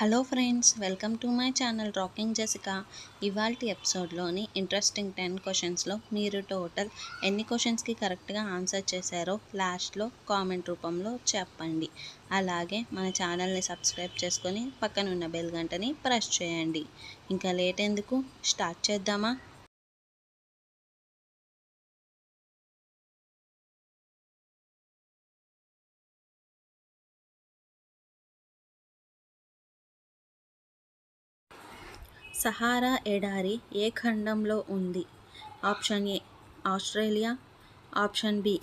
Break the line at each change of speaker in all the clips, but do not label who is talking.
Hello friends, welcome to my channel rocking Jessica. ఇవాల్టి ఎపిసోడ్లోని interesting 10 క్వశ్చన్స్లో మీరు టోటల్ ఎన్ని క్వశ్చన్స్కి కరెక్ట్గా ఆన్సర్ చేశారో లాస్ట్లో కామెంట్ రూపంలో చెప్పండి. అలాగే మన ఛానల్ని సబ్స్క్రైబ్ చేసుకొని పక్కనున్న బెల్ గంటని ప్రెస్ చేయండి. ఇంకా లేట్ ఎందుకు, స్టార్ట్ చేద్దామా? సహారా ఎడారి ఏ ఖండంలో ఉంది? Option A Australia, option B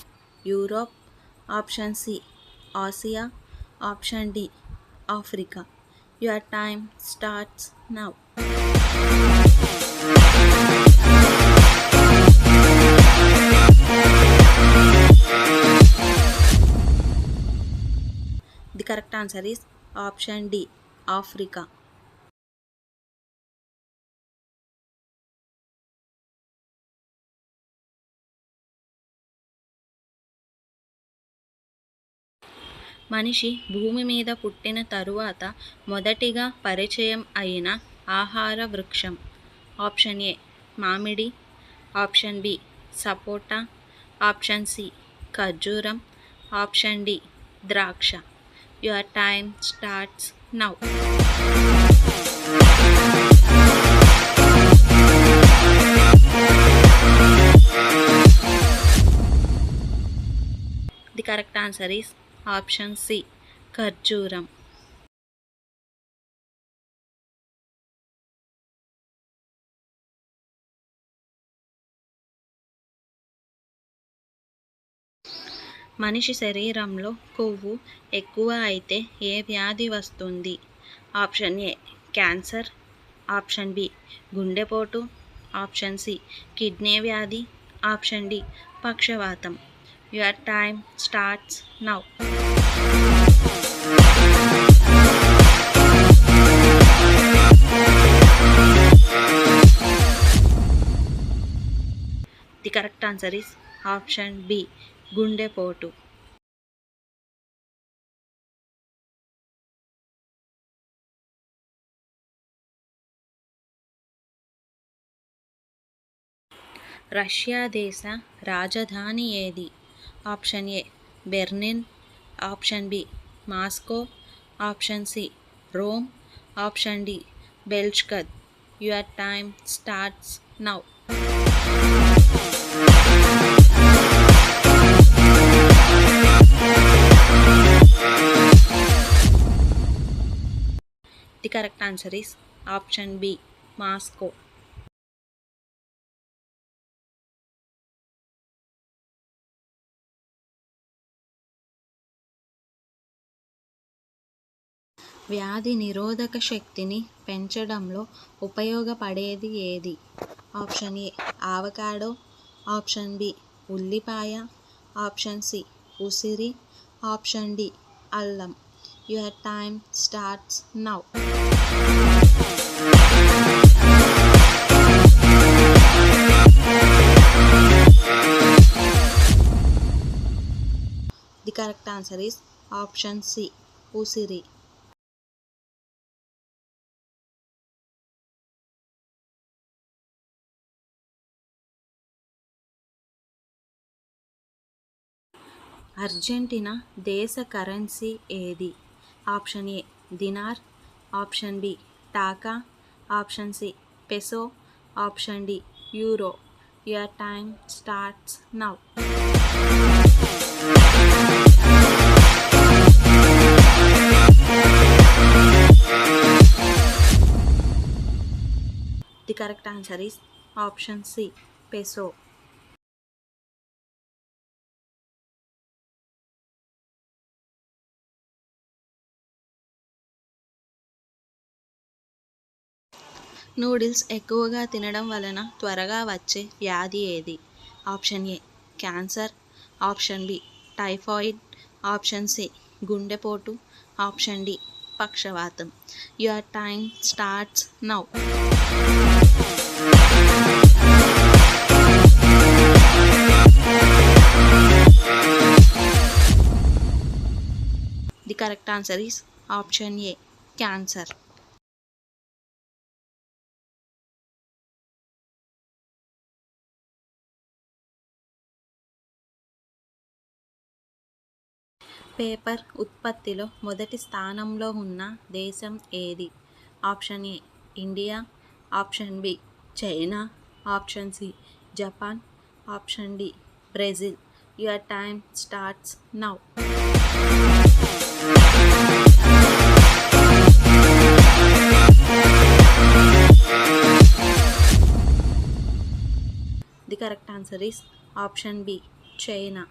Europe, option C Asia, option D Africa. Your time starts now. The correct answer is option D Africa. మనిషి భూమి మీద పుట్టిన తరువాత మొదటిగా పరిచయం అయిన ఆహార వృక్షం. ఆప్షన్ ఏ మామిడి, ఆప్షన్ బి సపోటా, ఆప్షన్ సి ఖర్జూరం, ఆప్షన్ డి ద్రాక్ష. Your time starts now. The correct answer is option C ఖర్జూరం. మనిషి శరీరంలో కొవ్వు ఎక్కువ అయితే ఏ వ్యాధి వస్తుంది? Option A cancer, option B గుండెపోటు, ఆప్షన్ సి కిడ్నీ వ్యాధి, ఆప్షన్ డి పక్షవాతం. Your time starts now. The correct answer is option B గుండెపోటు. రష్యా దేశ రాజధాని ఏది? Option A Berlin, option B Moscow, option C Rome, option D Belgrade. Your time starts now. The correct answer is option B Moscow. వ్యాధి నిరోధక శక్తిని పెంచడంలో ఉపయోగపడేది ఏది? Option A avocado, option B ఉల్లిపాయ, ఆప్షన్ సి ఉసిరి, ఆప్షన్ డి అల్లం. Your time starts now. The correct answer is option C ఉసిరి. అర్జెంటీనా దేశ కరెన్సీ ఏది? Option A dinar, option B taka, option C peso, option D euro. Your time starts now. The correct answer is option C peso. Noodles ఎక్కువగా తినడం వలన త్వరగా వచ్చే వ్యాధి ఏది? Option A cancer, option B typhoid, option C గుండెపోటు, option D పక్షవాతం. Your time starts now. The correct answer is option A cancer. Paper ఉత్పత్తిలో మొదటి స్థానంలో ఉన్న దేశం ఏది? Option A India, option B China, option C Japan, option D Brazil. Your time starts now. The correct answer is option B China.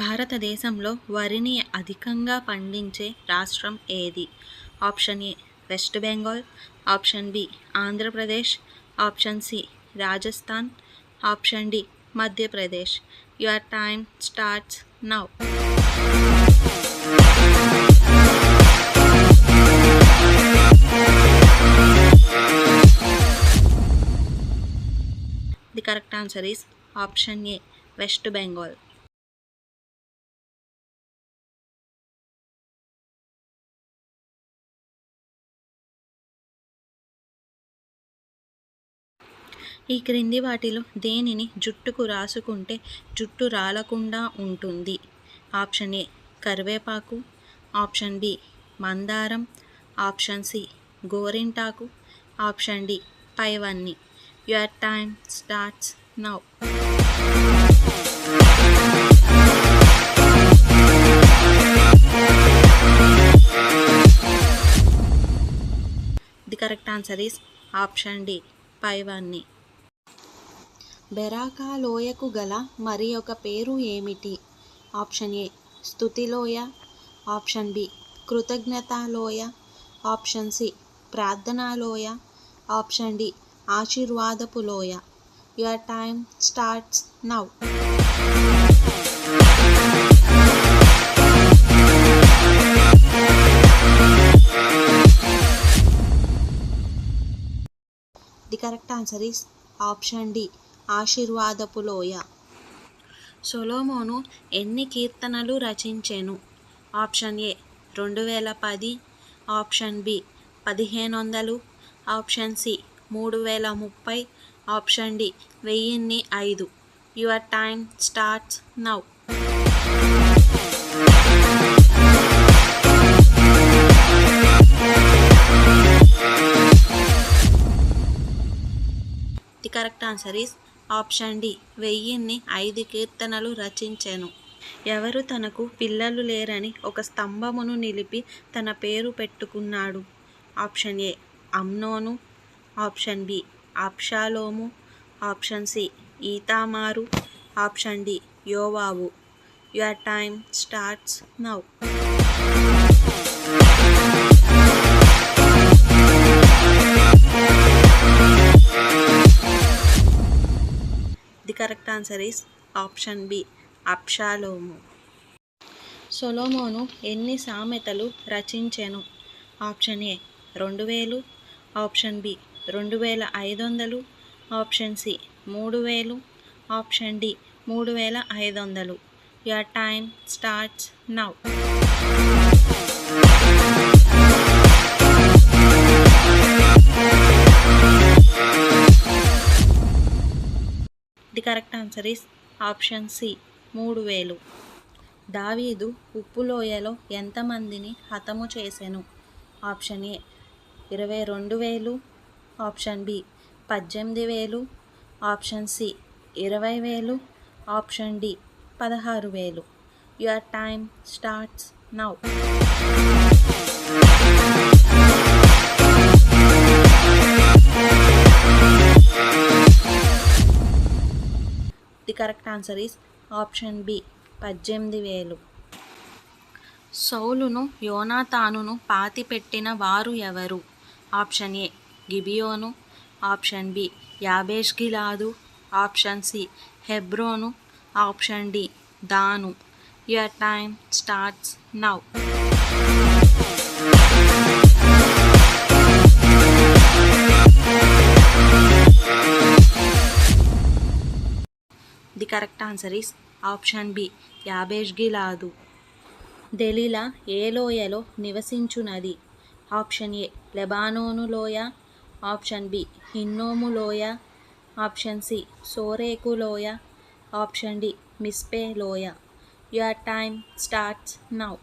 భారతదేశంలో వరిని అధికంగా పండించే రాష్ట్రం ఏది? Option A West Bengal, option B Andhra Pradesh, option C Rajasthan, option D Madhya Pradesh. Your time starts now. The correct answer is option A West Bengal. ఈ క్రింది వాటిలో దేనిని జుట్టుకు రాసుకుంటే జుట్టు రాలకుండా ఉంటుంది? ఆప్షన్ ఏ కరివేపాకు, ఆప్షన్ బి మందారం, ఆప్షన్ సి గోరింటాకు, ఆప్షన్ డి పైవన్నీ. Your time starts now. The correct answer is option D పైవన్నీ. బెరాకా లోయకు గల మరి ఒక పేరు ఏమిటి? ఆప్షన్ ఏ స్తుతి లోయ, ఆప్షన్ బి కృతజ్ఞతా లోయ, ఆప్షన్ సి ప్రార్థనా లోయ, ఆప్షన్ డి ఆశీర్వాదపు లోయ. Your time starts now. The correct answer is option D ఆశీర్వాదపు లోయ. సొలొమోను ఎన్ని కీర్తనలు రచించెను? Option A 2010, option B 1500, option C 3030, option D 1005. Your time starts now. The correct answer is option D 1005 కీర్తనలు రచించెను. ఎవరు తనకు పిల్లలు లేరని ఒక స్తంభమును నిలిపి తన పేరు పెట్టుకున్నాడు? ఆప్షన్ ఏ అమ్నోను, ఆప్షన్ బి అబ్షాలోము, ఆప్షన్ సి ఈతామారు, ఆప్షన్ డి యోవాబు. Your time starts now. The correct answer is option B అబ్షాలోము. సొలొమోను ఎన్ని సామెతలు రచించెను? Option A 2000, option B 2500, option C 3000, option D 3500. Your time starts now. The correct answer is option C 3000. దావీదు ఉప్పు లోయలో ఎంతమందిని హతము చేసెను? Option A 22,000, option B 18,000, option C 20,000, option D 16,000. Your time starts now. The correct answer is option B 18,000. సౌలును యోనాతానును పాతిపెట్టిన వారు ఎవరు? ఆప్షన్ ఏ గిబియోను, ఆప్షన్ బి యాబేష్గిలాదు, ఆప్షన్ సి హెబ్రోను, ఆప్షన్ డి దాను. Your time starts now. The correct answer is option B యాబేష్గిలాదు. దెలీలా ఏ లోయలో నివసించునది? ఆప్షన్ ఏ లెబానోను లోయ, ఆప్షన్ బి హిన్నోము లోయ, ఆప్షన్ సి సోరేకు లోయ, ఆప్షన్ డి మిస్పే లోయ. Your time starts now.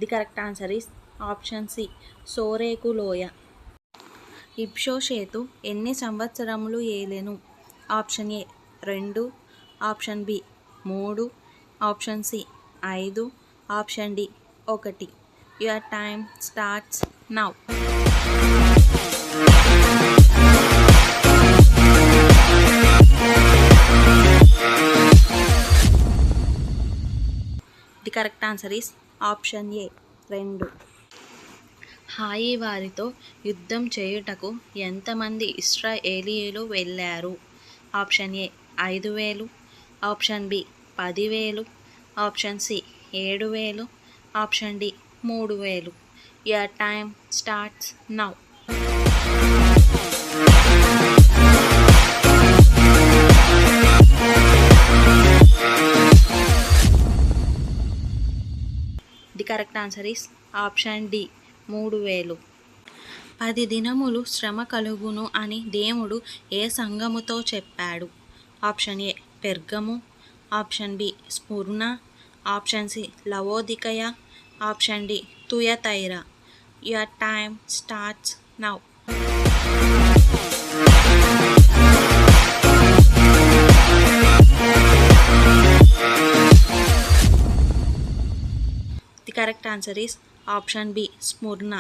The correct answer is option C సోరేకు లోయ. ఇబ్షోషేతు ఎన్ని సంవత్సరములు ఏలెను? Option A 2, option B 3, option C 5, option D 1. Your time starts now. The correct answer is option A 2. హాయి వారితో యుద్ధం చేయుటకు ఎంతమంది ఇశ్రాయేలీయులు వెళ్ళారు? Option A 5,000, option B 10,000, option C 7,000, option D 3,000. Your time starts now. The correct answer is option D 3,000. 10 దినములు శ్రమ కలుగును అని దేవుడు ఏ సంఘముతో చెప్పాడు? ఆప్షన్ ఏ పెర్గము, ఆప్షన్ బి స్ముర్న, ఆప్షన్ సి లవోదికయ, ఆప్షన్ డి తుయతైరా. Your time starts now. The correct answer is option B స్ముర్న.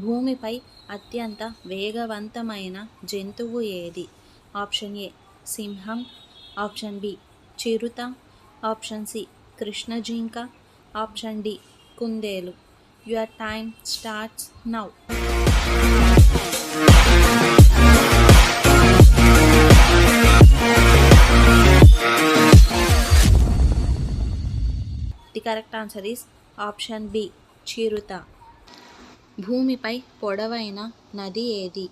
భూమిపై అత్యంత వేగవంతమైన జంతువు ఏది? ఆప్షన్ ఏ సింహం, ఆప్షన్ బి చిరుత, ఆప్షన్ సి కృష్ణజింక, ఆప్షన్ డి కుందేలు. Your time starts now. The correct answer is option B చిరుత. భూమిపై పొడవైన నది ఏది?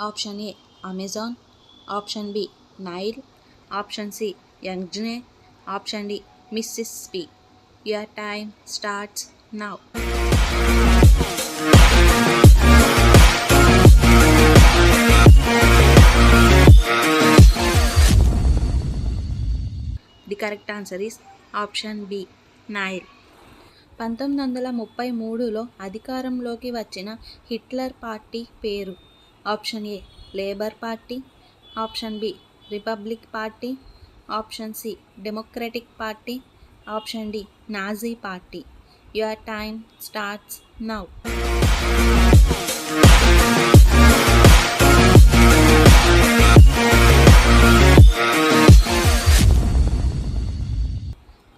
Option A Amazon, option B Nile, option C Yangtze, option D మిస్సిస్సిపి. Your time starts now. The correct answer is option B Nile. 1933లో అధికారంలోకి వచ్చిన Hitler party పేరు? Option A Labour party, option B Republic party, option C Democratic party, option D Nazi party. Your time starts now.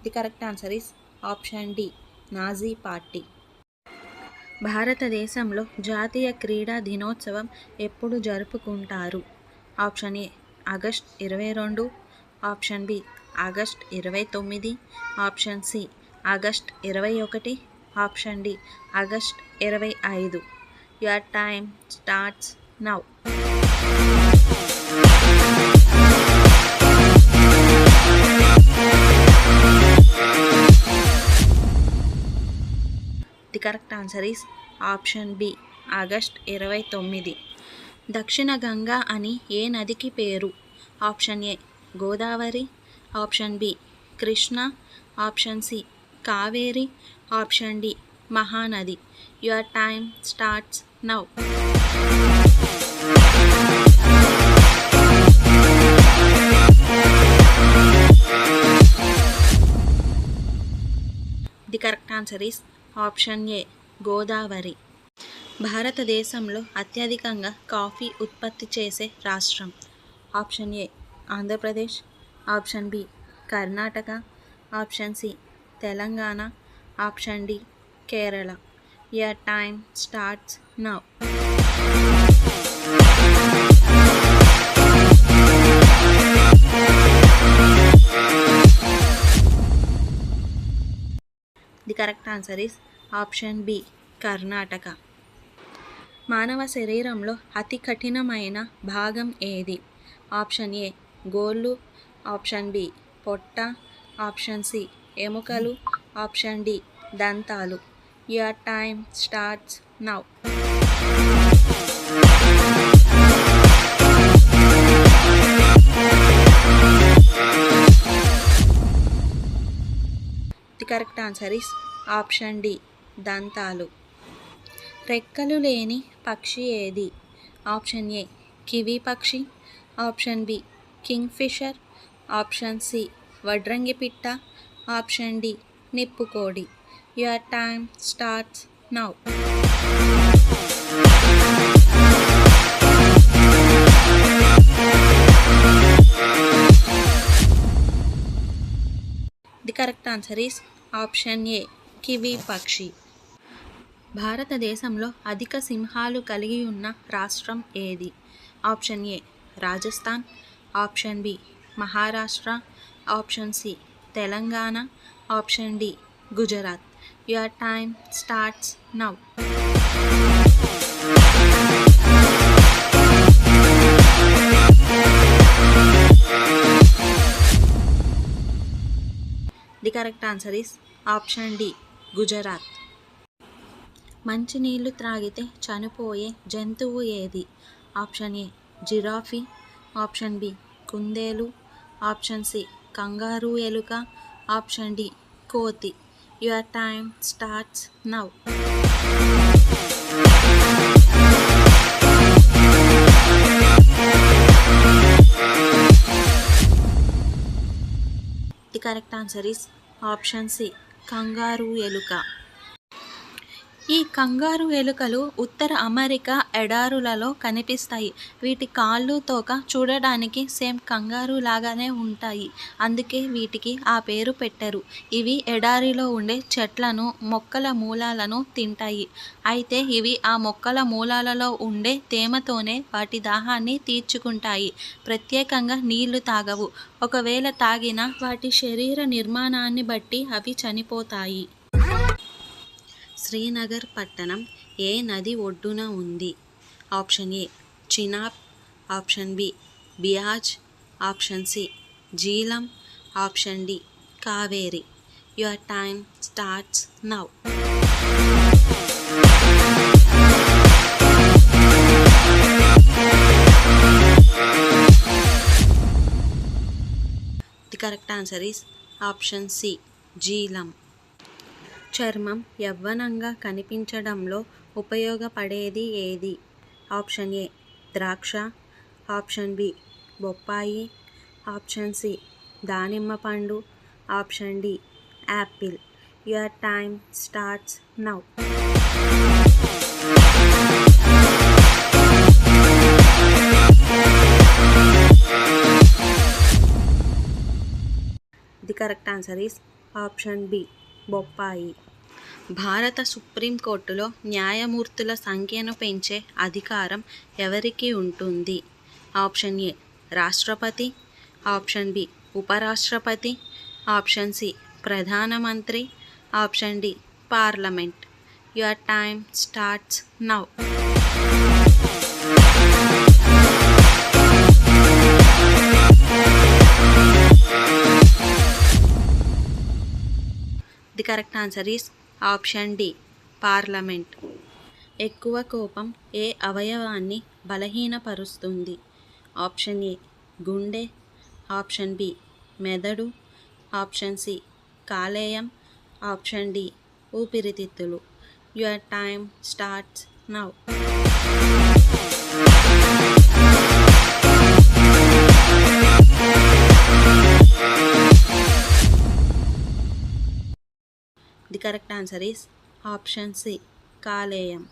The correct answer is option D Nazi party. భారతదేశంలో జాతీయ క్రీడా దినోత్సవం ఎప్పుడు జరుపుకుంటారు? Option A August 22, option B August 29, option C August 21, option D August 25. Your time starts now. The correct answer is option B August 29. Dakshina Ganga అని ఏ నదికి పేరు? Option A Godavari, option B Krishna, option C Kaveri, option D Mahanadi. Your time starts now. The correct answer is option A Godavari. భారతదేశంలో అత్యధికంగా coffee ఉత్పత్తి చేసే రాష్ట్రం? Option A Andhra Pradesh, option B Karnataka, option C Telangana, option D Kerala. Your time starts now. The correct answer is option B Karnataka. మానవ శరీరంలో అతి కఠినమైన భాగం ఏది? ఆప్షన్ ఏ గోళ్ళు, ఆప్షన్ బి పొట్ట, ఆప్షన్ సి ఎముకలు, ఆప్షన్ డి దంతాలు. Your time starts now. The correct answer is option D దంతాలు. రెక్కలు లేని పక్షి ఏది? ఆప్షన్ ఏ కివి పక్షి, option B kingfisher, option C వడ్రంగి పిట్ట, ఆప్షన్ డి నిప్పుకోడి. Your time starts now. The correct answer is option A kiwi పక్షి. భారతదేశంలో అధిక సింహాలు కలిగి ఉన్న రాష్ట్రం ఏది? Option A Rajasthan, option B Maharashtra, option C Telangana, option D Gujarat. Your time starts now. The correct answer is option D Gujarat. మంచినీళ్ళు త్రాగితే చనిపోయే జంతువు ఏది? Option A giraffe, option B కుందేలు, ఆప్షన్ సి కంగారు ఎలుక, ఆప్షన్ డి కోతి. Your time starts now. The correct answer is option C kangaroo ఎలుక. ఈ కంగారు ఎలుకలు ఉత్తర అమెరికా ఎడారులలో కనిపిస్తాయి. వీటి కాళ్ళు, తోక చూడడానికి సేమ్ కంగారు లాగానే ఉంటాయి. అందుకే వీటికి ఆ పేరు పెట్టారు. ఇవి ఎడారిలో ఉండే చెట్లను, మొక్కల మూలాలను తింటాయి. అయితే ఇవి ఆ మొక్కల మూలాలలో ఉండే తేమతోనే వాటి దాహాన్ని తీర్చుకుంటాయి. ప్రత్యేకంగా నీళ్లు తాగవు. ఒకవేళ తాగినా వాటి శరీర నిర్మాణాన్ని బట్టి అవి చనిపోతాయి. శ్రీనగర్ పట్టణం ఏ నది ఒడ్డున ఉంది? Option A Chenab, option B Beas, option C Jhelum, option D Kaveri. Your time starts now. The correct answer is option C Jhelum. చర్మం యవ్వనంగా కనిపించడంలో ఉపయోగపడేది ఏది? ఆప్షన్ ఏ ద్రాక్ష, ఆప్షన్ బి బొప్పాయి, ఆప్షన్ సి దానిమ్మ పండు, option D apple. Your time starts now. The correct answer is option B బొప్పాయి. భారత సుప్రీంకోర్టులో న్యాయమూర్తుల సంఖ్యను పెంచే అధికారం ఎవరికి ఉంటుంది? ఆప్షన్ ఏ రాష్ట్రపతి, ఆప్షన్ బి ఉపరాష్ట్రపతి, ఆప్షన్ సి ప్రధానమంత్రి, option D parliament. Your time starts now. The correct answer is option D parliament. ఎక్కువ కోపం ఏ అవయవాన్ని బలహీనపరుస్తుంది? ఆప్షన్ ఏ గుండె, ఆప్షన్ బి మెదడు, ఆప్షన్ సి కాలేయం, ఆప్షన్ డి ఊపిరితిత్తులు. Your time starts now. The correct answer is option C కాలేయం.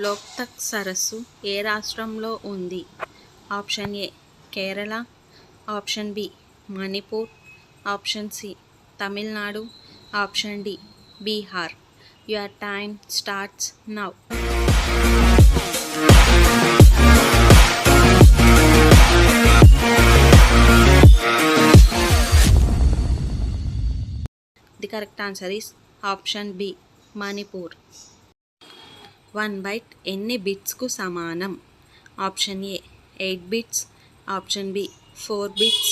లోక్తక్ సరస్సు ఏ రాష్ట్రంలో ఉంది? Option A Kerala, option B Manipur, option C Tamil Nadu, option D Bihar. Your time starts now. The correct answer is option B Manipur. 1 byte ఎన్ని బిట్స్కు సమానం? Option A 8 bits, Option B 4 bits.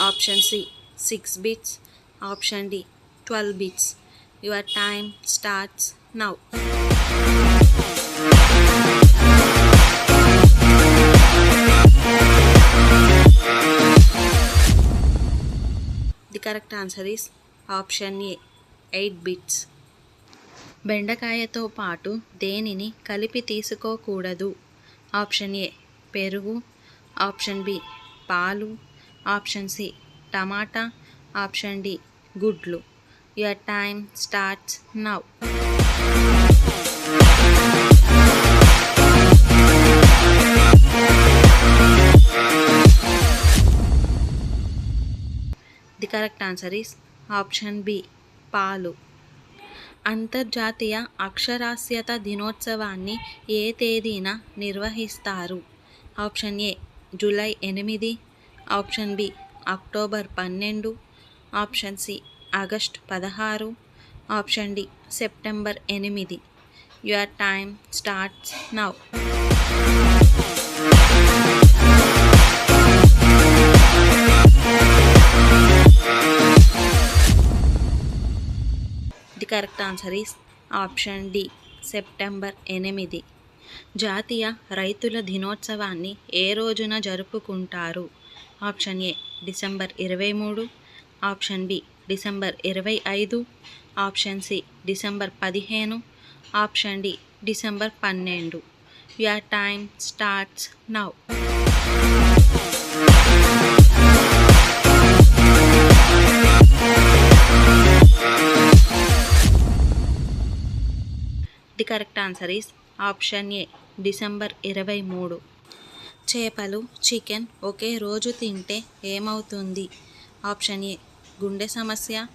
Option C 6 bits. Option D 12 bits. Your time starts now. The correct answer is option A 8 bits. బెండకాయతో పాటు దేనిని కలిపి తీసుకోకూడదు? Option A పెరుగు, option B పాలు, option C tomato, option D గుడ్లు. Your time starts now. The correct answer is option B పాలు. అంతర్జాతీయ అక్షరాస్యత దినోత్సవాన్ని ఏ తేదీన నిర్వహిస్తారు? Option A July 8, option B October 12, option C August 16, option D September 8. Your time starts now. The correct answer is option D September 8. జాతీయ రైతుల దినోత్సవాన్ని ఏ రోజున జరుపుకుంటారు? Option A December 23, option B December 25, option C December 15, option D December 12. Your time starts now. The correct answer is option A December 23. చేపలు, chicken ఒకే రోజు తింటే ఏమవుతుంది? Option A గుండె సమస్య,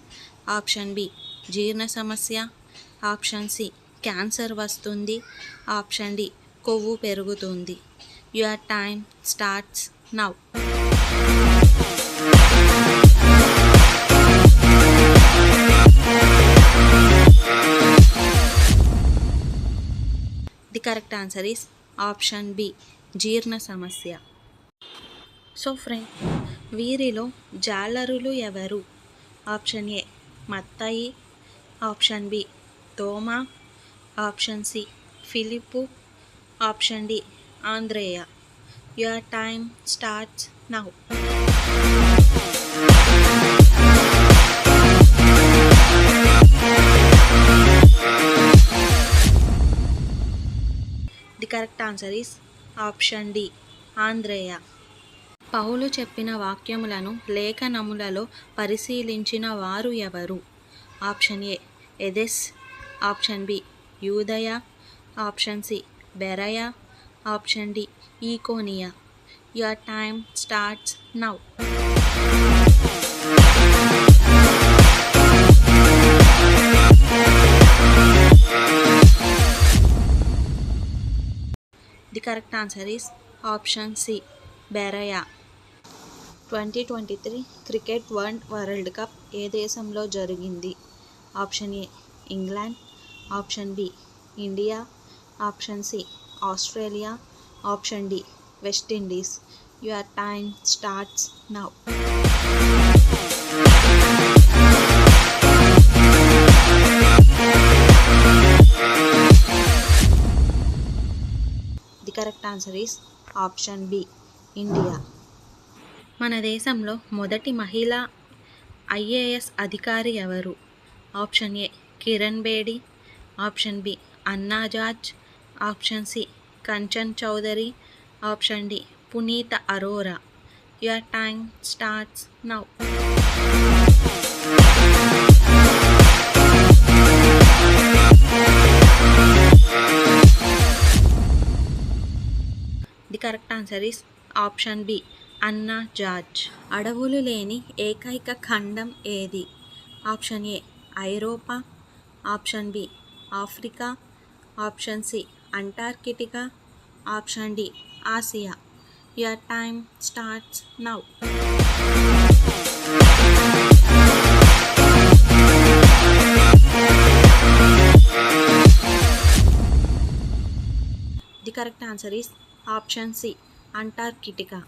ఆప్షన్ బి జీర్ణ సమస్య, ఆప్షన్ సి క్యాన్సర్ వస్తుంది, option D కొవ్వు పెరుగుతుంది. Your time starts now. The correct answer is option B జీర్ణ సమస్య. సో ఫ్రెండ్, వీరిలో జాలరులు ఎవరు? ఆప్షన్ ఏ మత్తయి, ఆప్షన్ బి తోమా, ఆప్షన్ సి ఫిలిప్పు, ఆప్షన్ డి ఆంద్రేయ. Your time starts now. The correct answer is option D ఆంద్రేయ. పౌలు చెప్పిన వాక్యములను లేఖనములలో పరిశీలించిన వారు ఎవరు? ఆప్షన్ ఏ ఎదెస్, ఆప్షన్ బి యూదయ, ఆప్షన్ సి బెరయ, ఆప్షన్ డి ఈకోనియా. Your time starts now. The correct answer is option C బెరయ. 2023 క్రికెట్ వరల్డ్ కప్ ఏ దేశంలో జరిగింది? Option A England, option B India, option C Australia, option D West Indies. Your time starts now. The correct answer is option B India. మన దేశంలో మొదటి మహిళా IAS అధికారి ఎవరు? Option A Kiran Bedi, option B Anna George, option C Kanchan Chaudhary, option D Punita Arora. Your time starts now. The correct answer is option B Anna George. అడవులు లేని ఏకైక ఖండం ఏది? ఆప్షన్ ఏ ఐరోపా, option B Africa, option C Antarctica, option D Asia. Your time starts now. The correct answer is option C Antarctica.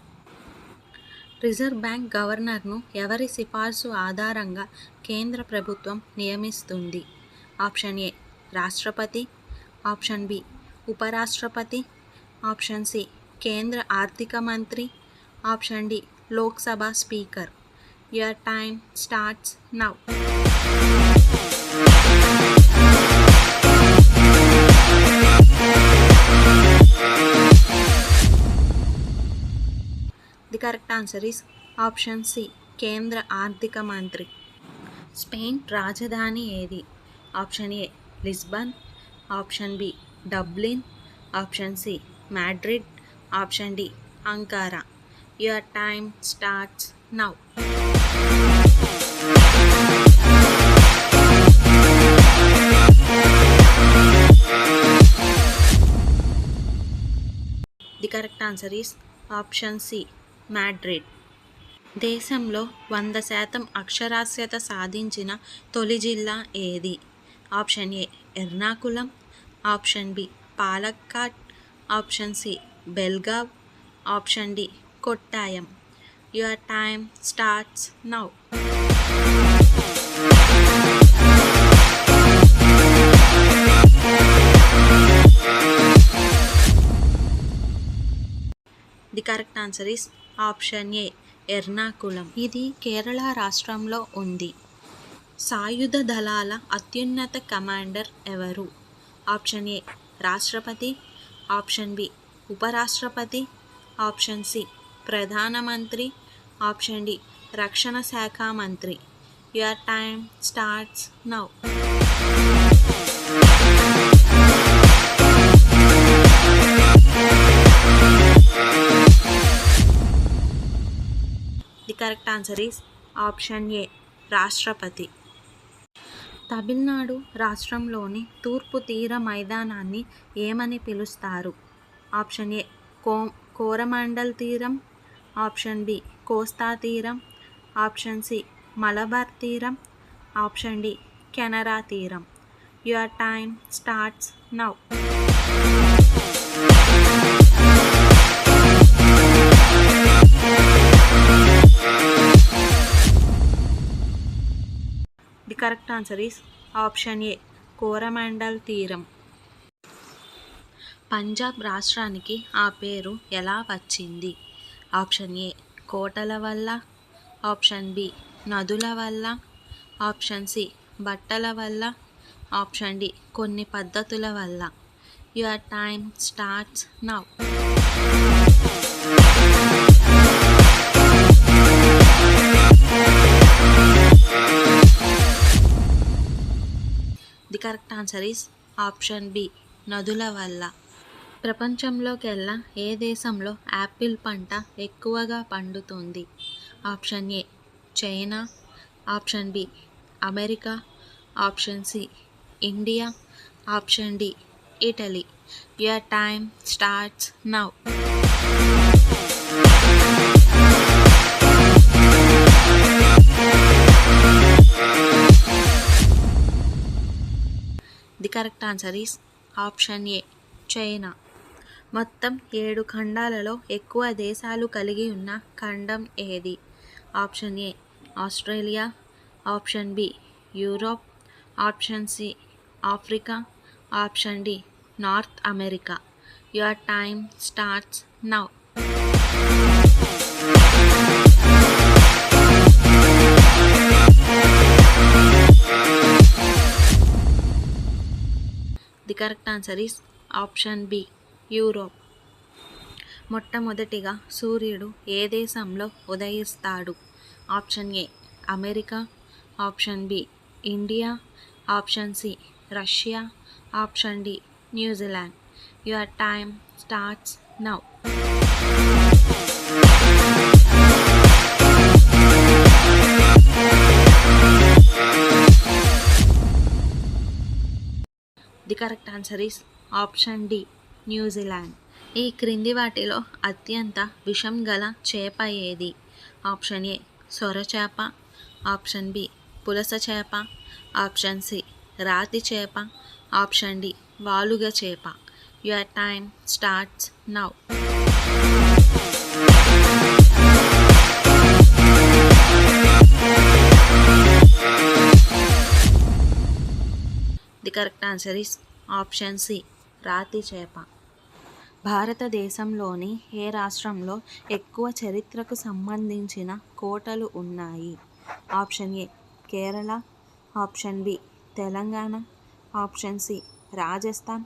Reserve Bank గవర్నర్ను ఎవరి సిఫార్సు ఆధారంగా కేంద్ర ప్రభుత్వం నియమిస్తుంది? ఆప్షన్ ఏ రాష్ట్రపతి, ఆప్షన్ బి ఉపరాష్ట్రపతి, ఆప్షన్ సి కేంద్ర ఆర్థిక మంత్రి, option D Lok Sabha speaker. Your time starts now. The correct answer is option C కేంద్ర ఆర్థిక మంత్రి. స్పెయిన్ రాజధాని ఏది? Option A Lisbon, option B Dublin, option C Madrid, option D Ankara. Your time starts now. The correct answer is option C Madrid. దేశంలో 100% అక్షరాస్యత సాధించిన తొలి జిల్లా ఏది? Option A Ernakulam, option B Palakkad, option C Belgaum, option D Kottayam. Your time starts now. The correct answer is option A Ernakulam. ఇది కేరళ రాష్ట్రంలో ఉంది. సాయుధ దళాల అత్యున్నత కమాండర్ ఎవరు? ఆప్షన్ ఏ రాష్ట్రపతి, ఆప్షన్ బి ఉపరాష్ట్రపతి, ఆప్షన్ సి ప్రధానమంత్రి, ఆప్షన్ డి రక్షణ శాఖ మంత్రి. Your time starts now. The correct answer is option A రాష్ట్రపతి. తమిళనాడు రాష్ట్రంలోని తూర్పు తీర మైదానాన్ని ఏమని పిలుస్తారు? ఆప్షన్ ఏ కోరమండల్ తీరం, ఆప్షన్ బి కోస్తా తీరం, ఆప్షన్ సి మలబార్ తీరం, ఆప్షన్ డి కెనరా తీరం. Your time starts now. The correct answer is option ఏ కోరమండల్ తీరం. పంజాబ్ రాష్ట్రానికి ఆ పేరు ఎలా వచ్చింది? ఆప్షన్ ఏ కోటల వల్ల, ఆప్షన్ బి నదుల వల్ల, ఆప్షన్ సి బట్టల వల్ల, ఆప్షన్ డి కొన్ని పద్ధతుల వల్ల. Your time starts now. The correct answer is option B నదుల వల్ల. ప్రపంచంలోకెల్లా ఏ దేశంలో యాపిల్ పంట ఎక్కువగా పండుతుంది? Option A China, option B America, option C India, option D Italy. Your time starts now. The correct answer is option A China. మొత్తం 7 ఖండాలలో ఎక్కువ దేశాలు కలిగి ఉన్న ఖండం ఏది? Option A Australia, option B Europe, option C Africa, option D North America. Your time starts now. The correct answer is option B Europe. మొట్టమొదటిగా సూర్యుడు ఏ దేశంలో ఉదయిస్తాడు? Option A America, option B India, option C Russia, option D New Zealand. Your time starts now. The correct answer is option D New Zealand. ఈ క్రింది వాటిలో అత్యంత విషం గల చేప ఏది? ఆప్షన్ ఏ సొరచేప, ఆప్షన్ బి పులస చేప, ఆప్షన్ సి రాతి చేప, ఆప్షన్ డి వాలుగ చేప. Your time starts now. The correct answer is option C రాతి చేప. భారతదేశంలోని ఏ రాష్ట్రంలో ఎక్కువ చరిత్రకు సంబంధించిన కోటలు ఉన్నాయి? Option A Kerala, option B Telangana, option C Rajasthan,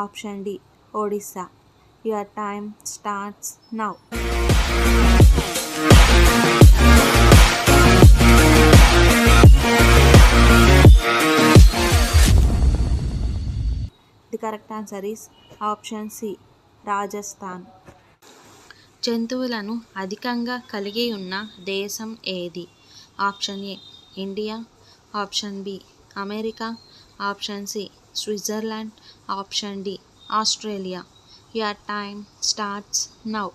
option D Odisha. Your time starts now. The correct answer is option C Rajasthan. జంతువులను అధికంగా కలిగి ఉన్న దేశం ఏది? Option A India, option B America, option C Switzerland, option D Australia. Your time starts now.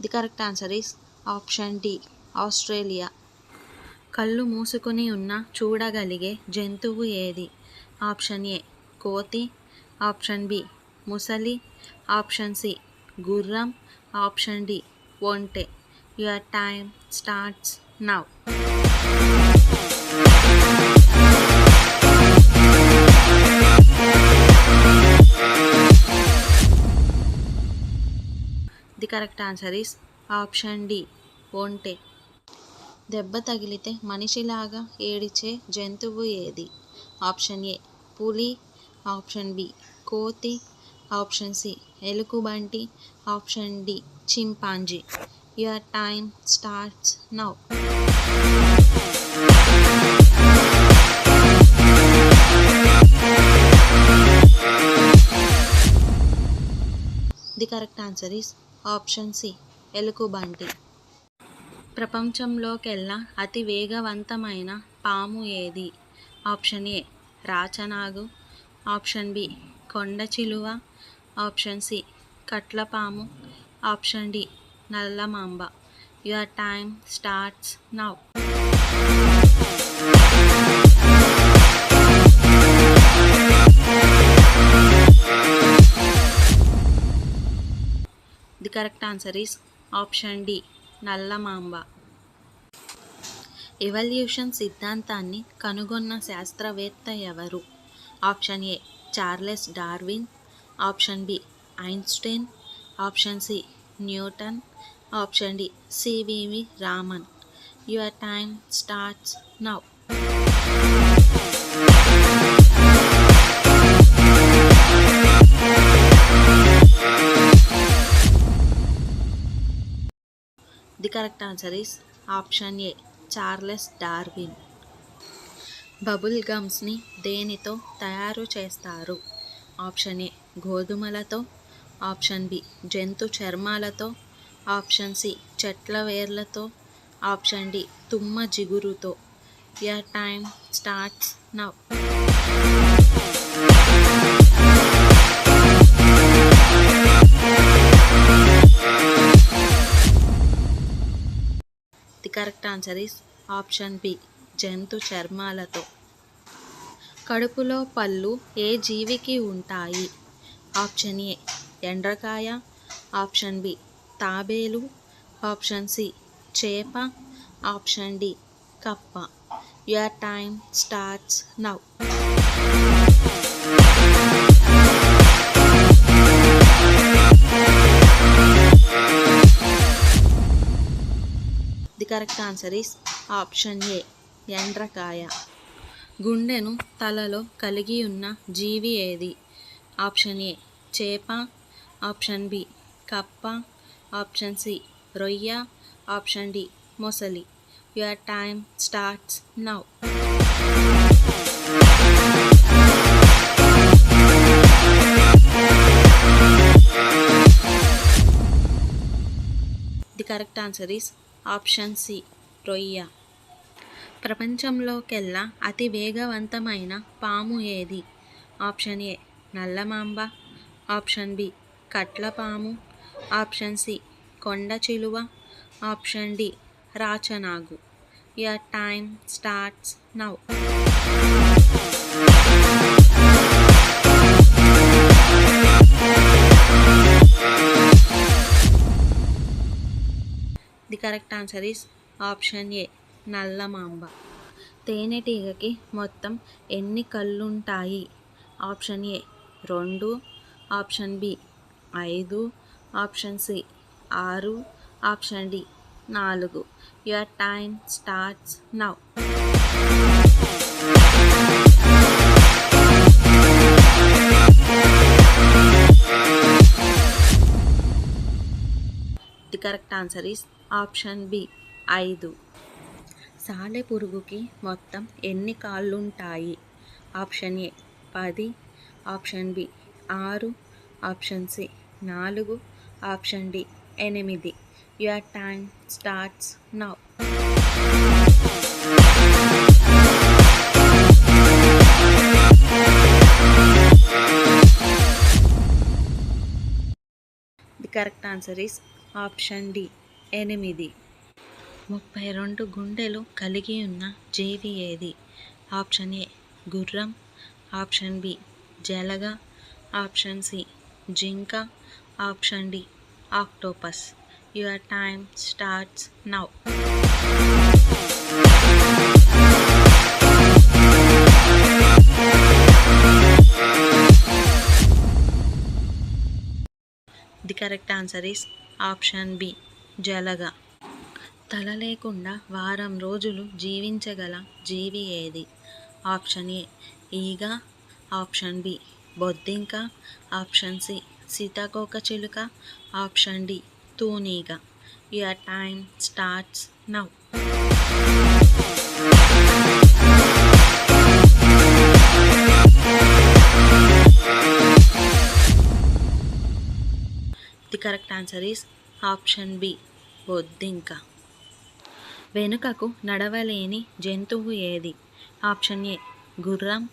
The correct answer is option D Australia. కళ్ళు మూసుకుని ఉన్న చూడగలిగే జంతువు ఏది? ఆప్షన్ ఏ కోతి, ఆప్షన్ బి ముసలి, ఆప్షన్ సి గుర్రం, ఆప్షన్ డి ఒంటె. Your time starts now. The correct answer is option D ఒంటె. దెబ్బ తగిలితే మనిషిలాగా ఏడిచే జంతువు ఏది? ఆప్షన్ ఏ పులి, ఆప్షన్ బి కోతి, ఆప్షన్ సి ఎలుగుబంటి, option D chimpanzee. Your time starts now. The correct answer is option C ఎలుగుబంటి. ప్రపంచంలోకెల్లా అతి వేగవంతమైన పాము ఏది? ఆప్షన్ ఏ రాచనాగు, ఆప్షన్ బి కొండచిలువ, ఆప్షన్ సి కట్లపాము, ఆప్షన్ డి నల్లమాంబ. Your time starts now. The correct answer is option D నల్లమాంబ. ఎవల్యూషన్ సిద్ధాంతాన్ని కనుగొన్న శాస్త్రవేత్త ఎవరు? Option A Charles Darwin, option B Einstein, option C Newton, option D CVV Raman. Your time starts now. The correct answer is option A Charles Darwin. Bubble గమ్స్ని దేనితో తయారు చేస్తారు? Option A గోధుమలతో, ఆప్షన్ బి జంతు చర్మాలతో, ఆప్షన్ సి చెట్ల వేర్లతో, option D తుమ్మ జిగురుతో. Your time starts now. The correct answer is option B జంతు చర్మాలతో. కడుపులో పళ్ళు ఏ జీవికి ఉంటాయి? ఆప్షన్ ఏ ఎండ్రకాయ, ఆప్షన్ బి తాబేలు, ఆప్షన్ సి చేప, ఆప్షన్ డి కప్ప. Your time starts now. The correct answer is option A ఎండ్రకాయ. గుండెను తలలో కలిగి ఉన్న జీవి ఏది? ఆప్షన్ ఏ చేప, ఆప్షన్ బి కప్ప, ఆప్షన్ సి రొయ్య, ఆప్షన్ డి మొసలి. Your time starts now. The correct answer is option C రొయ్య. ప్రపంచంలోకెల్లా అతి వేగవంతమైన పాము ఏది? ఆప్షన్ ఏ నల్లమాంబ, ఆప్షన్ బి కట్లపాము, ఆప్షన్ సి కొండచిలువ, ఆప్షన్ డి రాచనాగు. Your time starts now. The correct answer is option A నల్లమాంబ. తేనెటీగకి మొత్తం ఎన్ని కళ్ళుంటాయి? Option A 2, option B 5, option C 6, option D 4. Your time starts now. The correct answer is option B 5. సాలెపురుగుకి మొత్తం ఎన్ని కాళ్ళుంటాయి? Option A 10, option B 6, option C 4, option D 8. Your time starts now. The correct answer is option D 8. 32 గుండెలు కలిగి ఉన్న జీవి ఏది? Option A గుర్రం, ఆప్షన్ బి జలగ, ఆప్షన్ సి జింక, option D octopus. Your time starts now. The correct answer is option B జలగ. తల లేకుండా వారం రోజులు జీవించగల జీవి ఏది? ఆప్షన్ ఏ ఈగ, ఆప్షన్ బి బొద్దింక, ఆప్షన్ సి సీతాకోకచిలుక, ఆప్షన్ డి తూనీగ. Your time starts now. The correct answer is option B బొద్దింక. వెనుకకు నడవలేని జంతువు ఏది? ఆప్షన్ ఏ గుర్రం,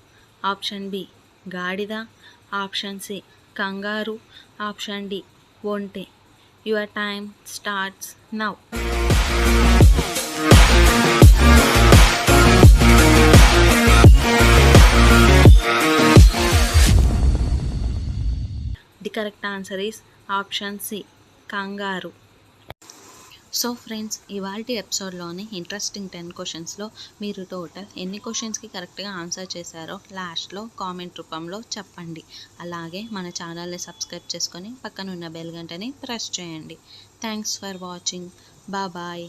ఆప్షన్ బి గాడిద, option C kangaroo, option D ఒంటె. Your time starts now. The correct answer is option C kangaroo. So friends, ఇవాల్టి ఎపిసోడ్లోని ఇంట్రెస్టింగ్ 10 క్వశ్చన్స్లో మీరు టోటల్ ఎన్ని క్వశ్చన్స్కి కరెక్ట్గా ఆన్సర్ చేశారో లాస్ట్లో కామెంట్ రూపంలో చెప్పండి. అలాగే మన ఛానల్ని సబ్స్క్రైబ్ చేసుకొని పక్కనున్న బెల్ గంటని ప్రెస్ చేయండి. Thanks for watching. బాయ్.